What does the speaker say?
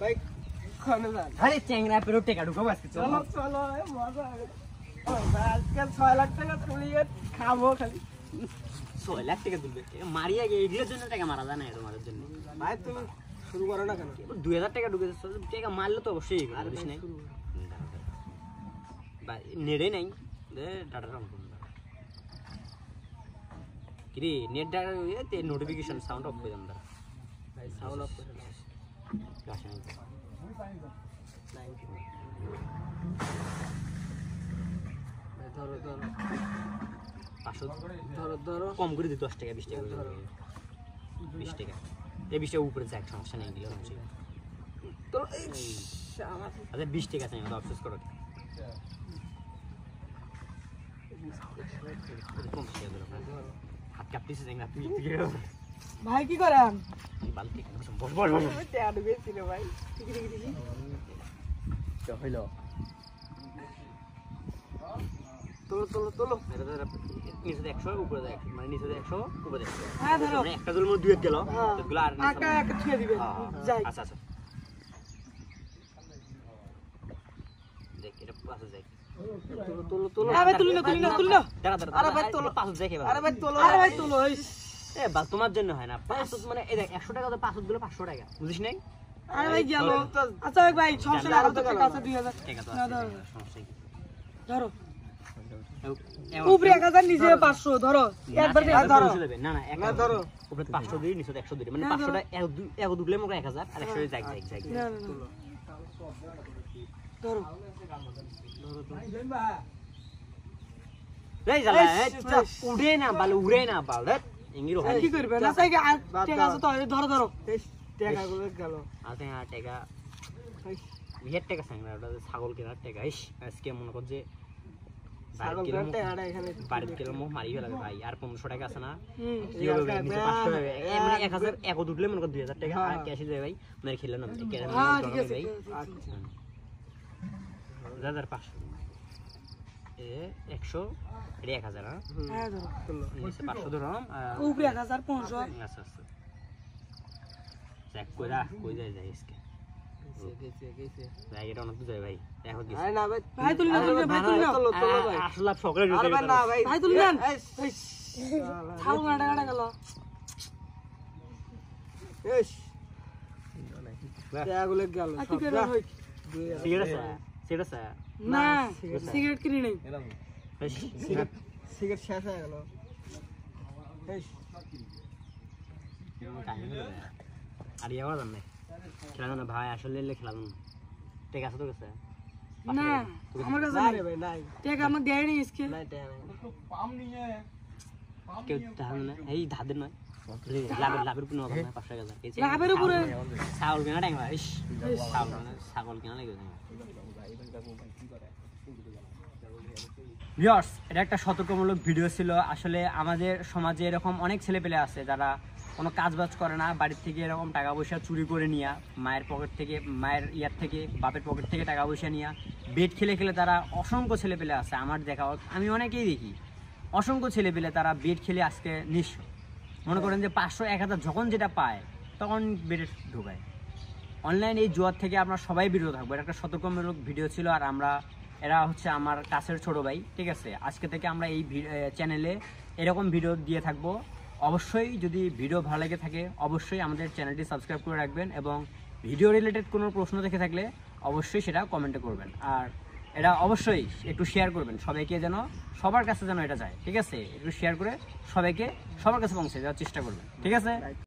ভাই কোনে যান আরে চ্যাংরা পেরো টাকা ঢুকাবো আজকে চলো চলো মজা হবে আজকে 6 লাখ টাকা তুলিয়ে খাবো খালি 6 লাখ টাকা তুলবে মারিয়া গিয়ে এগুলোর জন্য টাকা মারা যায় না তোমাদের জন্য ভাই তুমি শুরু করো না কেন 2000 টাকা ঢুকেছে টাকা মারলে তো অবশ্যই আর বুঝিস নাই ভাই নেড়ে নাই দে ডাটা অন করুন কিরে নেট ডাটা তে নোটিফিকেশন সাউন্ড অফ করে দাম দাঁড়া ভাই সাউন্ড অফ করে দাও গাছ নাই ধরো ধরো 500 ধরো ধরো কম করে দি 10 টাকা 20 টাকা করে 20 টাকা এই 20 টাকা উপরে যাক সমস্যা নেই দিলে হচ্ছে তো আমার আচ্ছা 20 টাকা চাই আমরা অফসোস করো কম টাকা দিলো হাত কাঁপতেছে না তুই ভাই কি করেন বালতি বল বল বল টাকা ঢুকেছিল ভাই ঠিক তো হইলো তোলো তোলো তোলো নিচে 100 উপরে 100 মানে নিচে 100 উপরে 100 হ্যাঁ ধরো মানে একটা জল মধ্যে দুই গেল এগুলো আর একা একা ছুঁয়ে দিবেন যাই আচ্ছা আচ্ছা দেখ এটা পাশে যাই তোলো তোলো তোলো আরে ভাই তুলি না দাঁড়া দাঁড়া আরে ভাই তোলো পাশে যাই আরে ভাই তোলো এ বাল তোমার জন্য হয় না 500 মানে এই দেখ 100 টাকা তো 500 দিলে 500 টাকা বুঝিস নাই আরে ভাই গেল আচ্ছা ভাই সমস্যা নাই আমার টাকা আছে 2000 টাকা তো না আছে ধরো সমস্যা কি ধরো উপরে 1000 নিচে 500 ধরো একবার ধরো না না না ধরো উপরে 500 দিই নিচে 100 দিই মানে 500 টা এক দুগলে মনে 1000 আর 100 যাই না না ধরো রে জালা উড়ে না বাল ইংরিও হয় কি করবে না চাই টাকা আছে তো ধরো ধরো টাকাগুলো গেল আছে হ্যাঁ টাকা বিয়ের টাকা সাংরা ওটা ছাগল কেনার টাকা ইস আজকে মনে কর যে ছাগল কেনার টাকাটা এখানে বাড়িতে গেলে মুখ মারি ফেলাবে ভাই আর 1500 টাকা আছে না কি হবে নিচে 500 টাকা মানে 1000 এক উঠলে মনে কর 2000 টাকা আর ক্যাশে যায় ভাই মানে খেলে না ক্যাশ হ্যাঁ ঠিক আছে আচ্ছা 1500 এ 100 এটা 1000 হ্যাঁ ধরো নিচে 500 ধরম উপরে 1500 আচ্ছা আচ্ছা চেক কইরা কই যায় আজকে গেছে ভাই এটা অনেক যায় ভাই এখন আরে না ভাই তুলি না ভাই তুলি না তোলো ভাই আসলে সকালে আরে ভাই না ভাই তুলি না ছাউ না টাকাটা গেল এস টাকাগুলো গেল কি করে হই সিগারেট আছে না সিগারেট কিনি নাই সিগারেট শেষ হয়ে গেল এস আর ইয়াও জান নাই খেলা না ভাই আসলে খেলা না ঠিক আছে তো গেছে না আমার কাছে নাই ভাই নাই টাকা আমার দেয় নাই আজকে নাই টাকা নাই পাম নিয়ে কেউ ধান না এই ধাদের নয় লাভের উপর না 500 টাকা লাভের উপরে ছাগল কেনা টাইম ভাই ছাগল কেনা লাগে ভিউয়ার্স এটা একটা সতর্কমূলক ভিডিও ছিল আসলে আমাদের সমাজে এরকম অনেক ছেলেপেলে আছে যারা কোনো কাজবাজ করে না বাড়ির থেকে এরকম টাকা পয়সা চুরি করে নিয়ে মায়ের পকেট থেকে মায়ের ইয়ার থেকে বাপের পকেট থেকে টাকা পয়সা নিয়ে বেট খেলে খেলে তারা অসংখ্য ছেলেপেলে আছে আমার দেখা আমি অনেকেই দেখি অসংখ্য ছেলেপেলে তারা বেট খেলে আজকে নিঃস্ব মনে করেন যে 500 1000 যখন যেটা পায় তখন বেটে ঢোকায় অনলাইন এই জুয়ার থেকে আমরা সবাই বিরত থাকবো এটা একটা সতর্কমূলক ভিডিও ছিল আর আমরা এরা হচ্ছে আমার কাছের ছোট ভাই ঠিক আছে আজকে থেকে আমরা এই চ্যানেলে এরকম ভিডিও দিয়ে থাকবো অবশ্যই যদি ভিডিও ভালো লেগে থাকে অবশ্যই আমাদের চ্যানেলটি সাবস্ক্রাইব করে রাখবেন এবং ভিডিও রিলেটেড কোনো প্রশ্ন দেখে থাকলে অবশ্যই সেটা কমেন্টে করবেন আর এটা অবশ্যই একটু শেয়ার করবেন সবাইকে যেন সবার কাছে যেন এটা যায় ঠিক আছে একটু শেয়ার করে সবাইকে সবার কাছে পৌঁছে দেওয়ার চেষ্টা করবেন ঠিক আছে